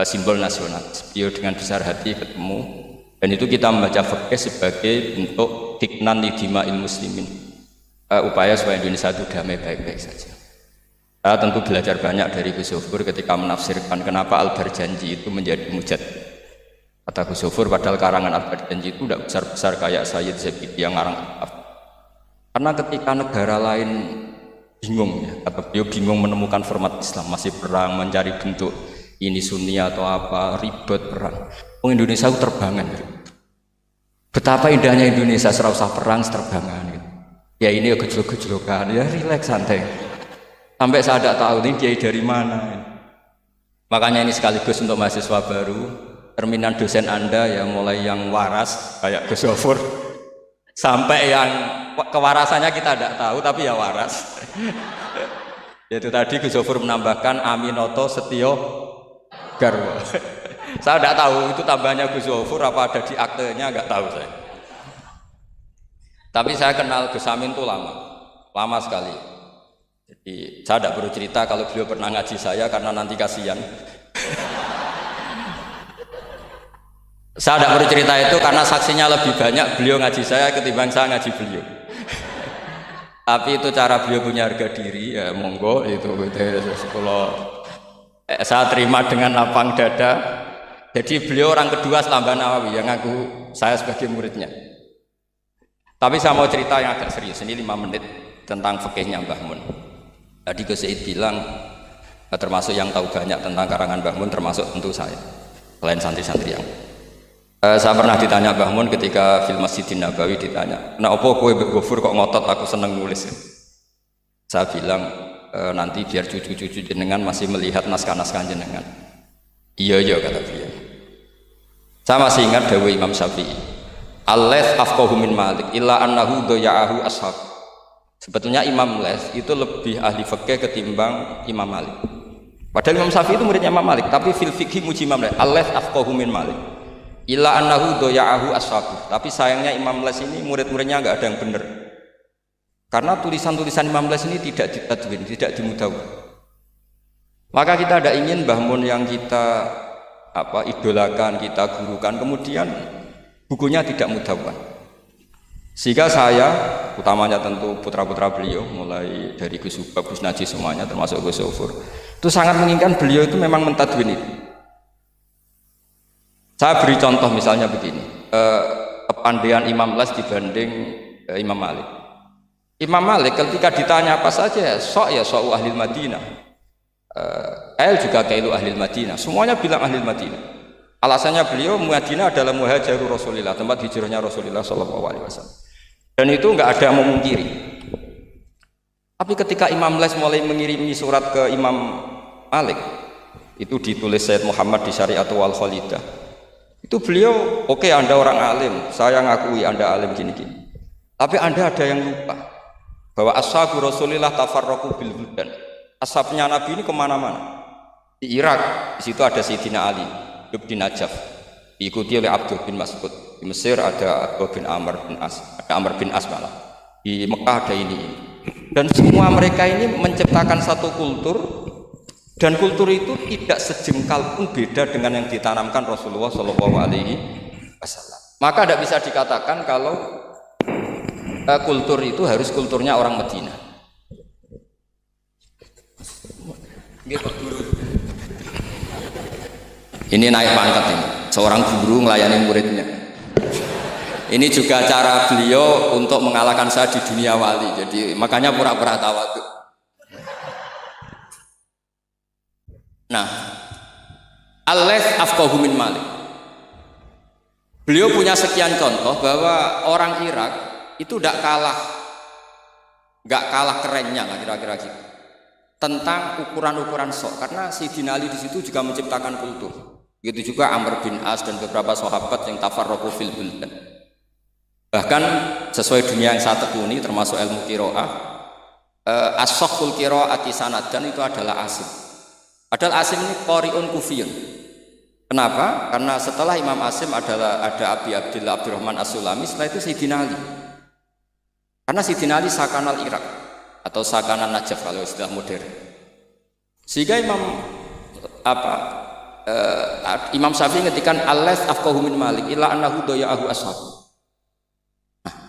simbol nasional. Beliau dengan besar hati ketemu. Dan itu kita membaca fikih sebagai bentuk hiknan lidima'il muslimin. Upaya supaya Indonesia itu damai baik-baik saja. Saya tentu belajar banyak dari Gus Zofur ketika menafsirkan kenapa Al-Barjanji itu menjadi mujad. Kata Gus Zofur, padahal karangan Al-Barjanji itu tidak besar-besar kayak Sayyid Zabidi yang ngarang. Karena ketika negara lain bingung, ya, kata beliau bingung menemukan format Islam, masih perang, mencari bentuk ini Sunni atau apa, ribet perang. Indonesia itu terbangan. Betapa indahnya Indonesia, serasa perang, terbangan. Ya ini gejolak-gejolokan, ya rileks santai. Sampai saya tidak tahu ini kiai dari mana. Makanya ini sekaligus untuk mahasiswa baru, terminan dosen Anda ya mulai yang waras kayak Gus Zofur sampai yang kewarasannya kita tidak tahu tapi ya waras. Yaitu tadi Gus Zofur menambahkan Aminoto Setio Garwo. Saya tidak tahu itu tambahnya Gus Zofur apa ada di aktenya, nggak tahu saya. Tapi saya kenal Gus Amin itu lama sekali. Jadi saya tidak perlu cerita kalau beliau pernah ngaji saya karena nanti kasihan. Saya tidak perlu cerita itu karena saksinya lebih banyak beliau ngaji saya ketimbang saya ngaji beliau. Tapi itu cara beliau punya harga diri, ya monggo itu kalau saya terima dengan lapang dada. Jadi beliau orang kedua setelah Mbah Nawawi yang ngaku saya sebagai muridnya. Tapi saya mau cerita yang agak serius, ini 5 menit tentang fikihnya Mbah Mun. Tadi Gus Said bilang termasuk yang tahu banyak tentang karangan Mbah Mun termasuk tentu saya, selain santri-santri yang saya pernah ditanya Mbah Mun ketika film Masjidin Nabawi ditanya, nah apa kowe Mbah Gofur kok ngotot aku seneng nulis. Saya bilang nanti biar cucu-cucu jenengan masih melihat naskah-naskah jenengan. Iya kata beliau. Saya masih ingat dawuh Imam Syafi'i, Al-Laits afqahu min Malik illa annahu daya'ahu ashab. Sebetulnya Imam Laits itu lebih ahli fikih ketimbang Imam Malik. Padahal Imam Syafi'i itu muridnya Imam Malik, tapi fil fikhi muji Imam Laits. Al-Laits afqahu min Malik illa annahu daya'ahu ashab. Tapi sayangnya Imam Laits ini murid-muridnya enggak ada yang benar. Karena tulisan-tulisan Imam Laits ini tidak ditadwin, tidak dimudawwan. Maka kita tidak ingin Mbah Mun yang kita idolakan, kita gurukan, kemudian bukunya tidak mudawwan. Sehingga saya, utamanya tentu putra-putra beliau, mulai dari Gus Subab, Gus Najih semuanya, termasuk Gus Zofur, itu sangat menginginkan beliau itu memang mentadwin itu. Saya beri contoh misalnya begini, kepandaian Imam Laits dibanding Imam Malik. Imam Malik ketika ditanya apa saja, sok ahli Madinah. Kail juga kailu ahli Madinah, semuanya bilang ahli Madinah. Alasannya beliau Madinah adalah muhajiru Rasulillah, tempat hijrahnya Rasulullah SAW. Dan itu nggak ada yang memungkiri. Tapi ketika Imam Laits mulai mengirimi surat ke Imam Malik, itu ditulis Sayyid Muhammad di Syariatul Wal Khalidah. Itu beliau, oke, Anda orang alim, saya ngakui Anda alim gini-gini. Tapi Anda ada yang lupa bahwa ashabu Rasulillah tafarraqu bil buldan. Ashabnya Nabi ini kemana-mana. Di Irak, di situ ada Sayyidina Ali, hidup di Najaf, diikuti oleh Abdul bin Mas'ud. Di Mesir ada Abdul bin Amr bin As, ada Amr bin As malah. di Mekah ada ini. Dan semua mereka ini menciptakan satu kultur, dan kultur itu tidak sejengkal pun beda dengan yang ditanamkan Rasulullah Shallallahu Alaihi Wasallam. Maka tidak bisa dikatakan kalau kultur itu harus kulturnya orang Madinah. Ini naik pangkat ini, seorang guru melayani muridnya. Ini juga cara beliau untuk mengalahkan saya di dunia wali. Jadi makanya pura-pura tawadhu. Nah, Al-Laits afqahu min Malik. Beliau punya sekian contoh bahwa orang Irak itu tidak kalah kerennya lah kira-kira gitu. Tentang ukuran-ukuran sok, karena Sayyidina Ali di situ juga menciptakan kultur. Begitu juga Amr bin As dan beberapa sahabat yang tafarraqu fil buldan. Bahkan sesuai dunia yang saya tekuni termasuk ilmu qiraah, as-sakhul qiraati sanadan itu adalah Asim. Padahal Asim ini qari'un kufiyun. Kenapa? Karena setelah Imam Asim ada Abi Abdillah Abdurrahman As-Sulami, setelah itu Sayyidina Ali. Karena Sayyidina Ali sakanal Irak atau sakanan Najaf kalau istilah modern. Sehingga Imam Syafi'i ngetikan Al-Laits afqahu min Malik illa annahu daya'ahu ashab.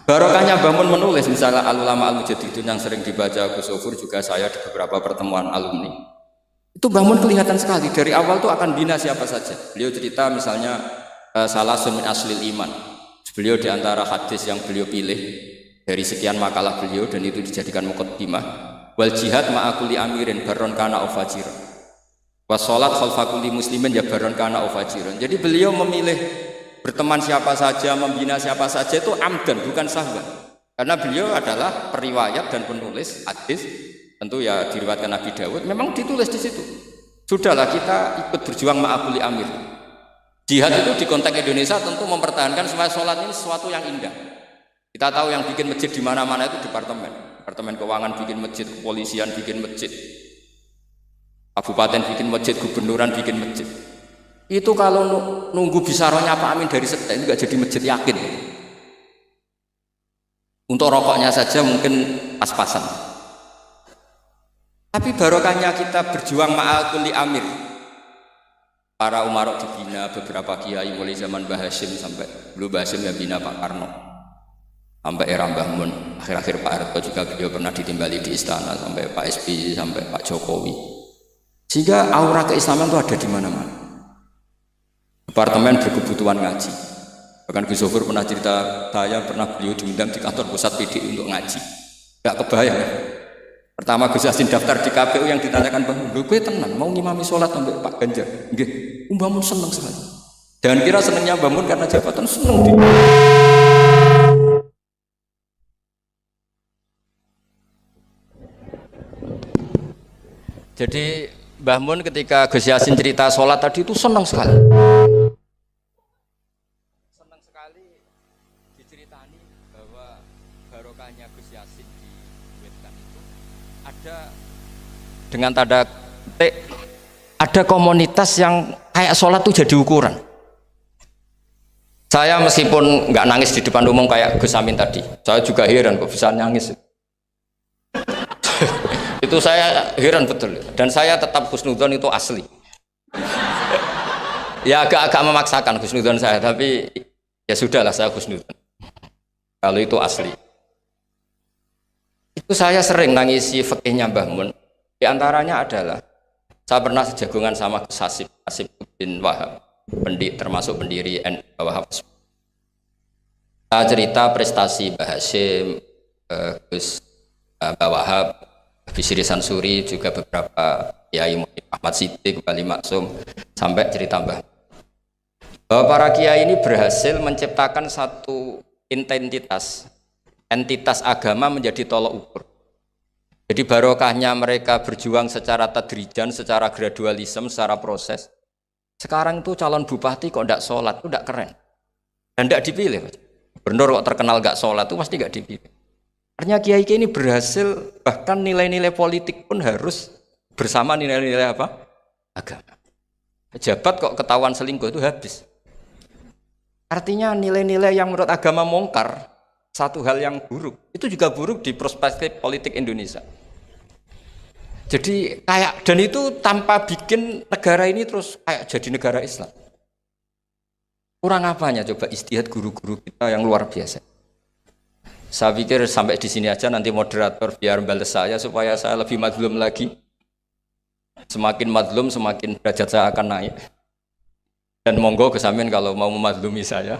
Barokahnya bangun menulis misalnya al-ulama al-mujaddidun yang sering dibaca Gus Sofur, juga saya di beberapa pertemuan alumni. Itu bangun kelihatan sekali dari awal tuh akan bina siapa saja. Beliau cerita misalnya salasun min aslil iman. Beliau di antara hadis yang beliau pilih dari sekian makalah beliau dan itu dijadikan muqaddimah, wal jihad ma'a kulli amirin barron kana au fajiran. Was salat khalfa kulli muslimin ya barron kana au fajiran. Jadi beliau memilih berteman siapa saja, membina siapa saja itu amdan, bukan sahwan. Karena beliau adalah periwayat dan penulis hadis, tentu ya diriwayatkan Nabi Dawud, memang ditulis di situ. Sudahlah kita ikut berjuang ma'akuli amir. Jihad itu di konteks Indonesia tentu mempertahankan supaya sholat ini sesuatu yang indah. Kita tahu yang bikin masjid di mana-mana itu departemen keuangan bikin masjid, kepolisian bikin masjid, kabupaten bikin masjid, gubernuran bikin masjid. Itu kalau nunggu bisaronya Pak Amin dari sekte itu nggak jadi masjid, yakin. Untuk rokoknya saja mungkin pas-pasan. Tapi barokahnya kita berjuang ma'al kulli amir. Para umarok dibina, beberapa kiai mulai zaman Mbah Hasyim sampai belum Mbah Hasyim ya bina Pak Karno. Sampai era Mbah Mun, akhir-akhir Pak Harto juga beliau pernah ditimbali di istana, sampai Pak SBY, sampai Pak Jokowi. Sehingga aura keislaman itu ada di mana-mana. Departemen berkebutuhan ngaji. Bahkan Gus Sofur pernah cerita, saya pernah beliau diundang di kantor pusat PDI untuk ngaji. Gak kebayang. Pertama Gus Yassin daftar di KPU yang ditanyakan Bang, gue tenang mau ngimami sholat sampai Pak Ganjar. Nggih, Mbah Mun seneng sekali. Jangan kira senengnya Mbah Mun karena jabatan, seneng dia. Jadi Mbah Mun ketika Gus Yassin cerita sholat tadi itu senang sekali. Senang sekali diceritani bahwa barokahnya Gus Yassin di Wetan itu ada dengan tanda petik, ada komunitas yang kayak sholat itu jadi ukuran. Saya meskipun nggak nangis di depan umum kayak Gus Amin tadi, saya juga heran kok bisa nangis. Itu saya heran betul, dan saya tetap husnudzon itu asli. Ya agak memaksakan husnudzon saya, tapi ya sudahlah saya husnudzon kalau itu asli. Itu saya sering nangisi fikihnya Mbah Mun. Di antaranya adalah saya pernah sejagongan sama Gus Hasim bin Wahab, termasuk pendiri NU Wahab. Saya cerita prestasi Mbah Hasyim, Gus Wahab, Bisri Sansuri, juga beberapa kiai Ahmad Siddiq, Wali Maksum, sampai cerita Mbah bahwa para kiai ini berhasil menciptakan satu entitas agama menjadi tolok ukur. Jadi barokahnya mereka berjuang secara tadrijan, secara gradualisme, secara proses. Sekarang itu calon bupati kok tidak sholat, itu tidak keren dan tidak dipilih. Gubernur kok terkenal nggak sholat, itu pasti nggak dipilih. Artinya kiai-kiai ini berhasil, bahkan nilai-nilai politik pun harus bersama nilai-nilai apa? Agama. Pejabat kok ketahuan selingkuh itu habis. Artinya nilai-nilai yang menurut agama mungkar satu hal yang buruk. Itu juga buruk di perspektif politik Indonesia. Jadi kayak, dan itu tanpa bikin negara ini terus kayak jadi negara Islam. Kurang apanya coba istihad guru-guru kita yang luar biasa. Saya pikir sampai di sini aja, nanti moderator biar balas saya supaya saya lebih madlum lagi. Semakin madlum semakin derajat saya akan naik. Dan monggo Gus Amin kalau mau memadlumi saya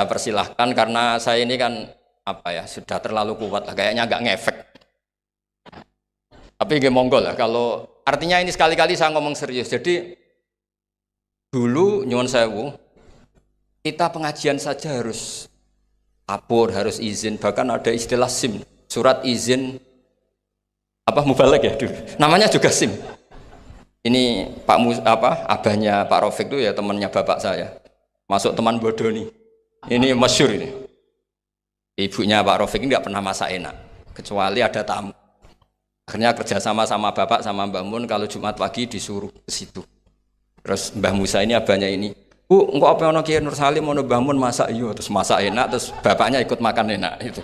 persilahkan, karena saya ini kan sudah terlalu kuat lah, kayaknya agak ngefek. Tapi nggih monggo lah, kalau artinya ini sekali-kali saya ngomong serius. Jadi dulu nyuwun sewu, kita pengajian saja harus lapor, harus izin, bahkan ada istilah SIM, surat izin mubalek ya dulu. Namanya juga SIM. Ini abahnya Pak Rafiq itu ya temannya bapak saya. Masuk teman bodoh nih. Ini masyhur ini. Ibunya Pak Rafiq ini nggak pernah masak enak, kecuali ada tamu. Akhirnya kerjasama sama bapak sama Mbah Mun, kalau Jumat pagi disuruh ke situ. Terus Mbah Musa ini abahnya ini, Bu, engkau apa ono Kiai Nur Salim ono Mbah Mun masak iyo, terus masak enak, terus bapaknya ikut makan enak itu.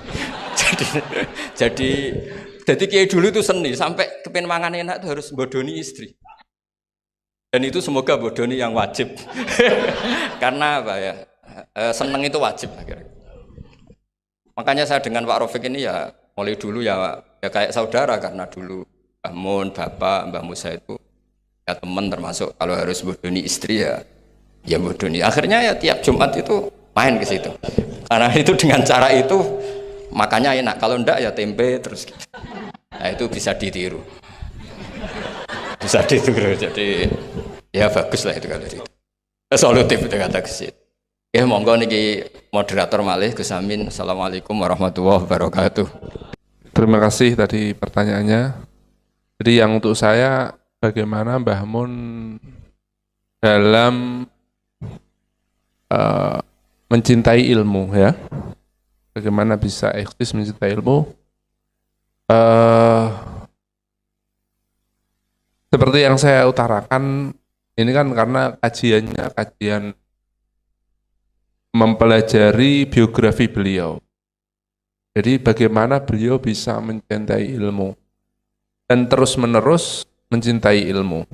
jadi Kiai dulu itu seni, sampai kepen mangan enak itu harus bodoni istri. Dan itu semoga bodoni yang wajib. Karena seneng itu wajib akhirnya. Makanya saya dengan Pak Rafiq ini ya mulai dulu ya kayak saudara, karena dulu Mbah Mun, Bapak, Mbah Musa itu ya teman, termasuk kalau harus bodoni istri ya bodoni. Akhirnya ya tiap Jumat itu main ke situ. Karena itu dengan cara itu makanya enak, kalau enggak ya tempe terus gitu. Nah itu bisa ditiru. Bisa ditiru, jadi ya bagus lah itu kalau itu. Solutif itu kata kesit. Ya monggo niki moderator malih Gus Amin. Assalamualaikum warahmatullahi wabarakatuh. Terima kasih tadi pertanyaannya. Jadi yang untuk saya, bagaimana Mbah Mun dalam mencintai ilmu ya? Bagaimana bisa eksis mencintai ilmu? Seperti yang saya utarakan, ini kan karena kajian mempelajari biografi beliau. Jadi bagaimana beliau bisa mencintai ilmu dan terus-menerus mencintai ilmu.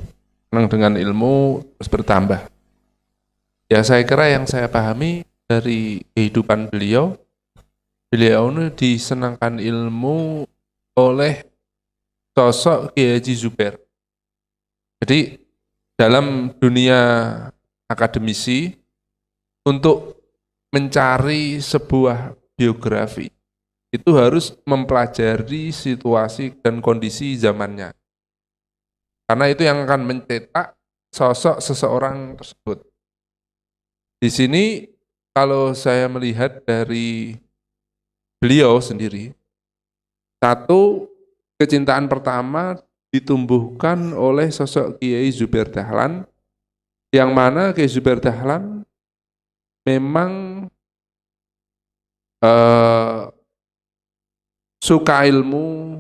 Senang dengan ilmu terus bertambah. Ya saya kira yang saya pahami dari kehidupan beliau ini disenangkan ilmu oleh sosok Kiai Haji Zubair. Jadi dalam dunia akademisi, untuk mencari sebuah biografi itu harus mempelajari situasi dan kondisi zamannya, karena itu yang akan mencetak sosok seseorang tersebut. Di sini kalau saya melihat dari beliau sendiri, satu, kecintaan pertama ditumbuhkan oleh sosok Kiai Zubair Dahlan, yang mana Kiai Zubair Dahlan memang suka ilmu,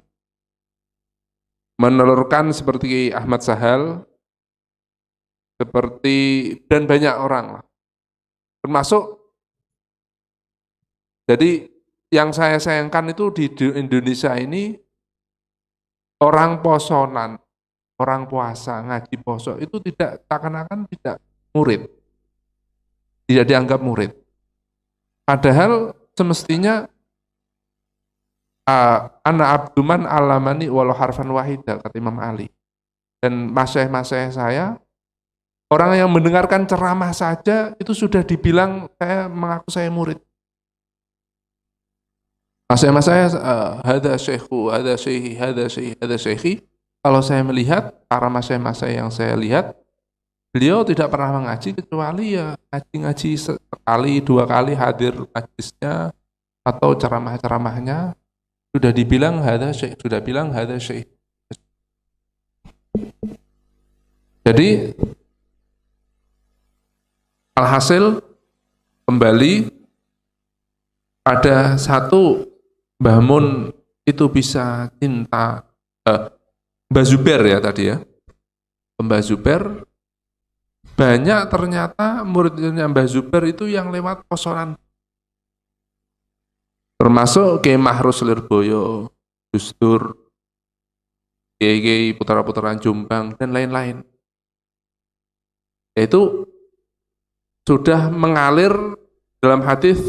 menelurkan seperti Ahmad Sahal, seperti dan banyak orang lah. Termasuk, jadi yang saya sayangkan itu di Indonesia ini orang posonan, orang puasa, ngaji poso itu tidak, seakan-akan tidak murid, tidak dianggap murid. Padahal semestinya ana abduman alamani walau harfan wahida, kata Imam Ali. Dan masyayikh saya, orang yang mendengarkan ceramah saja itu sudah dibilang saya mengaku saya murid. Masyayikh saya hada syekhu, hada syekhi, hada syekhi, hada syekhi. Kalau saya melihat para masyayikh yang saya lihat, beliau tidak pernah mengaji kecuali ya ngaji sekali, dua kali hadir majlisnya atau ceramah-ceramahnya sudah dibilang hada syekh, sudah bilang hada syekh. Jadi alhasil kembali ada satu, Mbah Mun itu bisa cinta Mbah Zubair ya tadi ya. Mbah Zubair banyak ternyata muridnya Mbah Zubair itu yang lewat posonan. termasuk Kiai Mahrus Lirboyo, Gus Dur, Kiai putra-putraan Jombang dan lain-lain. Itu sudah mengalir dalam hadis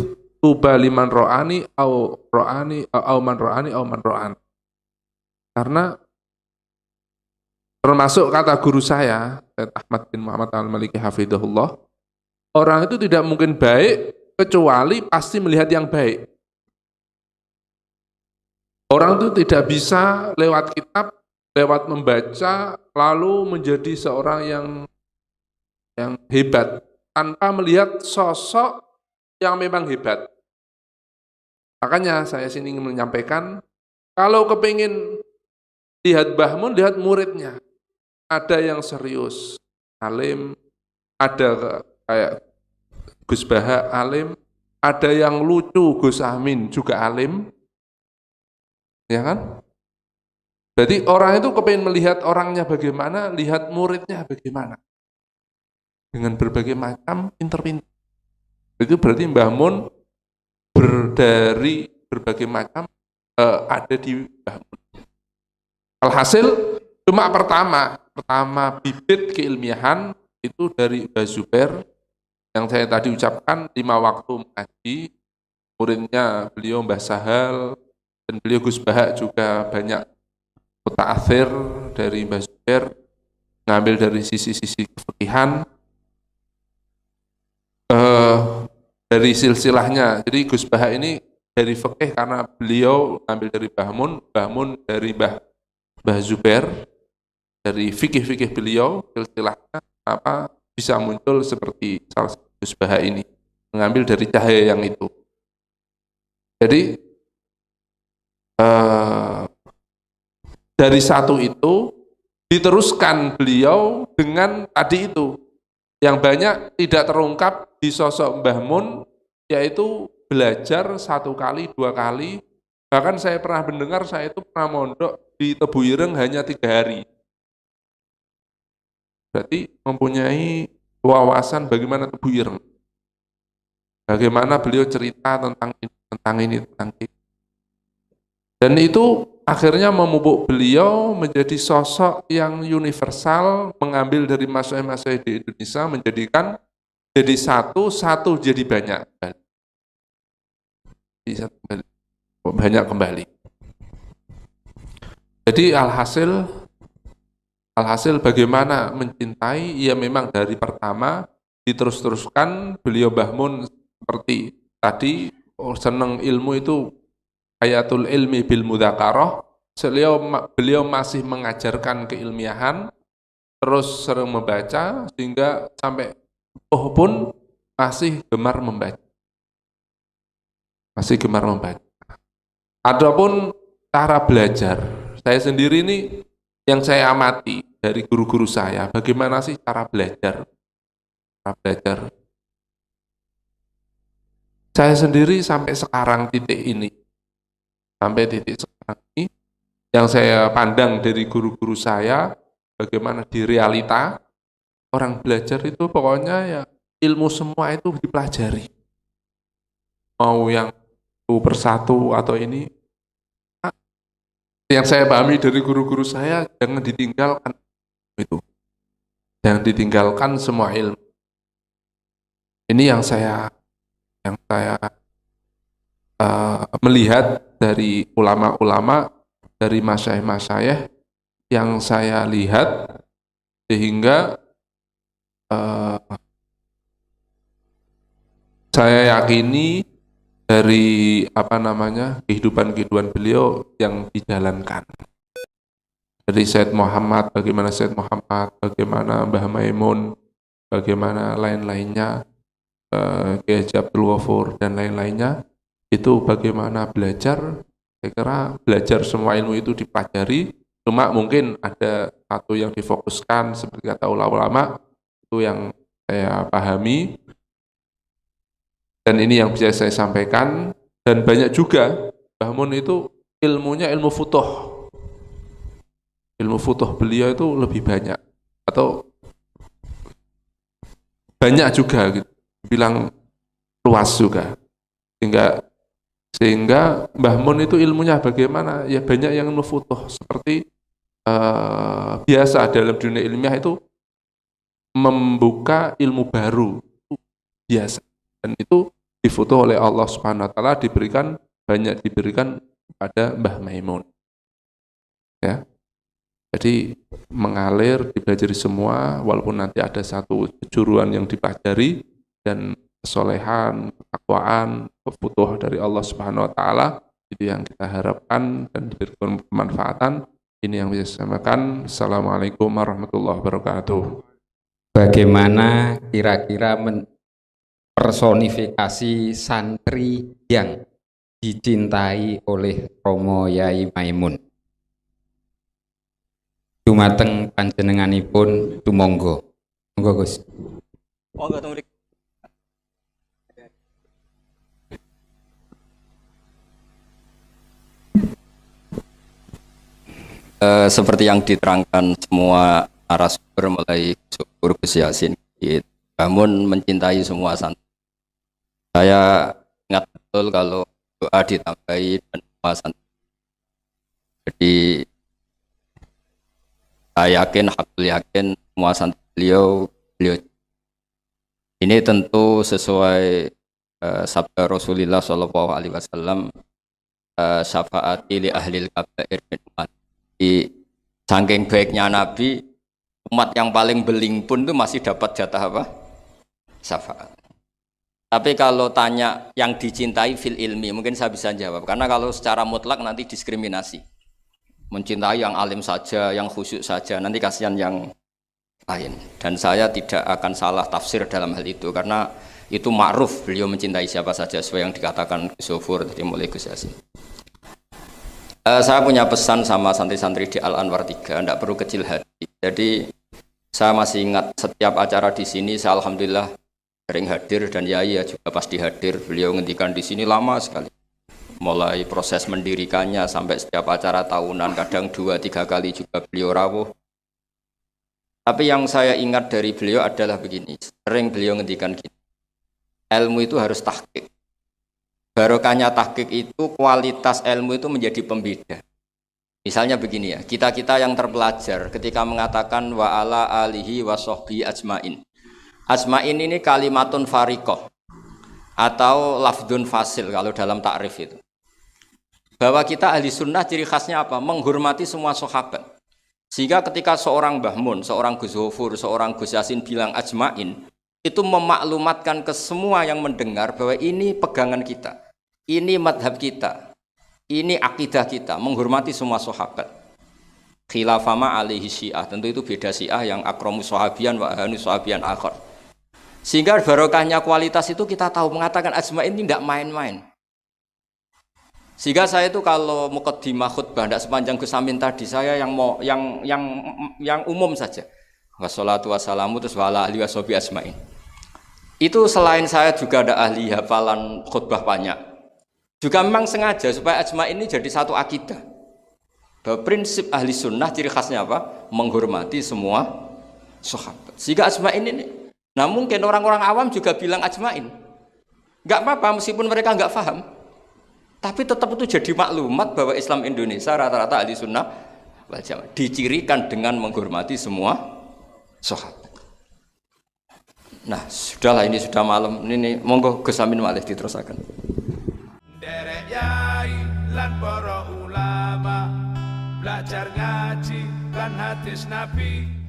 tuba liman ro'ani au man ro'an. Karena termasuk kata guru saya, Syed Ahmad bin Muhammad Al-Maliki Hafidhullah, orang itu tidak mungkin baik kecuali pasti melihat yang baik. Orang itu tidak bisa lewat kitab, lewat membaca, lalu menjadi seorang yang hebat tanpa melihat sosok yang memang hebat. Makanya saya sini ingin menyampaikan, kalau kepingin lihat Mbah Mun, lihat muridnya. Ada yang serius, alim, ada kayak Gus Baha alim, ada yang lucu, Gus Amin juga alim, ya kan? Jadi orang itu kepingin melihat orangnya bagaimana, lihat muridnya bagaimana. Dengan berbagai macam pinter-pinter. Itu berarti Mbah Mun dari berbagai macam ada di Mbah Mun. Alhasil cuma pertama bibit keilmiahan itu dari Mbah Zubair yang saya tadi ucapkan 5 waktu mengaji, muridnya beliau Mbah Sahal dan beliau Gus Bahak juga banyak mutaathir dari Mbah Zubair, ngambil dari sisi-sisi kefikihan. Dari silsilahnya, jadi Gus Bahak ini dari fikih karena beliau ambil dari Mbah Mun dari Mbah Zubair, dari fikih-fikih beliau silsilahnya apa bisa muncul seperti salah satu Gus Bahak ini, mengambil dari cahaya yang itu. Jadi dari satu itu diteruskan beliau dengan tadi itu yang banyak tidak terungkap di sosok Mbah Mun, yaitu belajar 1 kali, 2 kali. Bahkan saya pernah mendengar, saya itu pernah mondok di Tebu Ireng hanya 3 hari. Berarti mempunyai wawasan bagaimana Tebu Ireng. Bagaimana beliau cerita tentang ini. Dan itu akhirnya memupuk beliau menjadi sosok yang universal, mengambil dari masyayikh-masyayikh di Indonesia, menjadikan jadi satu jadi banyak. Banyak kembali. Jadi alhasil bagaimana mencintai, ya memang dari pertama diterus-teruskan. Beliau Mbah Mun seperti tadi, senang ilmu itu hayatul ilmi bil mudzakarah. Beliau masih mengajarkan keilmiahan, terus sering membaca sehingga sampai pun masih gemar membaca. Adapun cara belajar, saya sendiri ini yang saya amati dari guru-guru saya, bagaimana sih cara belajar? Saya sendiri sampai titik sekarang ini, yang saya pandang dari guru-guru saya, bagaimana di realita, orang belajar itu pokoknya ya ilmu semua itu dipelajari. Mau yang satu persatu atau ini, yang saya pahami dari guru-guru saya, jangan ditinggalkan itu. Jangan ditinggalkan semua ilmu. Ini yang saya melihat dari ulama-ulama, dari masyayikh yang saya lihat, sehingga saya yakini dari kehidupan beliau yang dijalankan. Dari Syed Muhammad, bagaimana Mbah Maimun, bagaimana lain-lainnya, Kiai Haji Abdul Ghafur dan lain-lainnya, itu bagaimana belajar. Saya kira belajar semua ilmu itu dipelajari, cuma mungkin ada satu yang difokuskan seperti kata ulama-ulama, itu yang saya pahami, dan ini yang bisa saya sampaikan. Dan banyak juga Mbah Mun itu ilmunya ilmu futuh beliau itu lebih banyak, atau banyak juga gitu, bilang luas juga, sehingga Sehingga Mbah Mun itu ilmunya bagaimana? Ya banyak yang nufutuh seperti biasa dalam dunia ilmiah itu membuka ilmu baru biasa, dan itu difoto oleh Allah Subhanahu wa taala, banyak diberikan kepada Mbah Maimun. Ya. Jadi mengalir, dipelajari semua, walaupun nanti ada satu kejuruan yang dipelajari, dan kesolehan, ketakwaan, kebutuhan dari Allah Subhanahu wa taala itu yang kita harapkan dan diberikan kemanfaatan. Ini yang bisa saya sampaikan. Assalamualaikum warahmatullahi wabarakatuh. Bagaimana kira-kira personifikasi santri yang dicintai oleh Romo Yai Maimun? Dumateng panjenenganipun tumonggo. Monggo Gus. Monggo tumriki. Seperti yang diterangkan semua narasumber mulai Gus Yasin, namun mencintai semua santri. Saya ingat betul kalau doa ditambahi dan semua santri. Jadi saya yakin semua santri beliau. Ini tentu sesuai sabda Rasulullah Shallallahu Alaihi Wasallam, syafaati li ahlil kabair min umat. Saking baiknya Nabi, umat yang paling beling pun itu masih dapat jatah apa? Syafaat. Tapi kalau tanya yang dicintai fil ilmi, mungkin saya bisa jawab. Karena kalau secara mutlak nanti diskriminasi. Mencintai yang alim saja, yang khusyuk saja, nanti kasihan yang lain. Dan saya tidak akan salah tafsir dalam hal itu, karena itu ma'ruf beliau mencintai siapa saja, sesuai yang dikatakan Gus Zofur tadi mulai Gus Yasin. Saya punya pesan sama santri-santri di Al Anwar 3, tidak perlu kecil hati. Jadi saya masih ingat setiap acara di sini, saya alhamdulillah sering hadir, dan Yai juga pasti hadir. Beliau ngendikan di sini lama sekali, mulai proses mendirikannya sampai setiap acara tahunan, kadang 2-3 kali juga beliau rawuh. Tapi yang saya ingat dari beliau adalah begini, sering beliau ngendikan gini, ilmu itu harus tahqiq. Barokahnya tahqiq itu, kualitas ilmu itu menjadi pembeda. Misalnya begini ya, kita-kita yang terpelajar ketika mengatakan wa ala alihi wa sahbihi ajmain. Ajmain ini kalimatun fariqah atau lafdun fasil kalau dalam takrif itu. Bahwa kita ahli sunnah ciri khasnya apa? Menghormati semua sahabat. Sehingga ketika seorang Mbah Mun, seorang Gus Zofur, seorang Gus Yasin bilang ajmain, itu memaklumatkan ke semua yang mendengar bahwa ini pegangan kita, ini madhab kita, ini akidah kita, menghormati semua sahabat. Khilafama alaihi syiah, tentu itu beda syiah yang akramu sahabian wa ahanu sahabian akhar. Sehingga barokahnya kualitas itu kita tahu, mengatakan ajma'in ini tidak main-main. Sehingga saya itu kalau muqaddimah khutbah tidak sepanjang Gus Amin tadi, saya yang umum saja. Wassalatu wassalamu terus wala ahli washabi asma'in. Itu selain saya juga ada ahli hafalan khutbah banyak. Juga memang sengaja supaya ajma'in ini jadi satu akidah. Bahwa prinsip ahli sunnah ciri khasnya apa? Menghormati semua sahabat. Sehingga ajma'in ini, nah mungkin orang-orang awam juga bilang ajma'in. Enggak apa-apa meskipun mereka enggak paham. Tapi tetap itu jadi maklumat bahwa Islam Indonesia rata-rata ahli sunnah wal jamaah dicirikan dengan menghormati semua sahabat. Nah, sudahlah, ini sudah malam. Ini monggo Gus Amin malih diterusaken. Derek yai lan para ulama belajar ngaji lan hadis Nabi.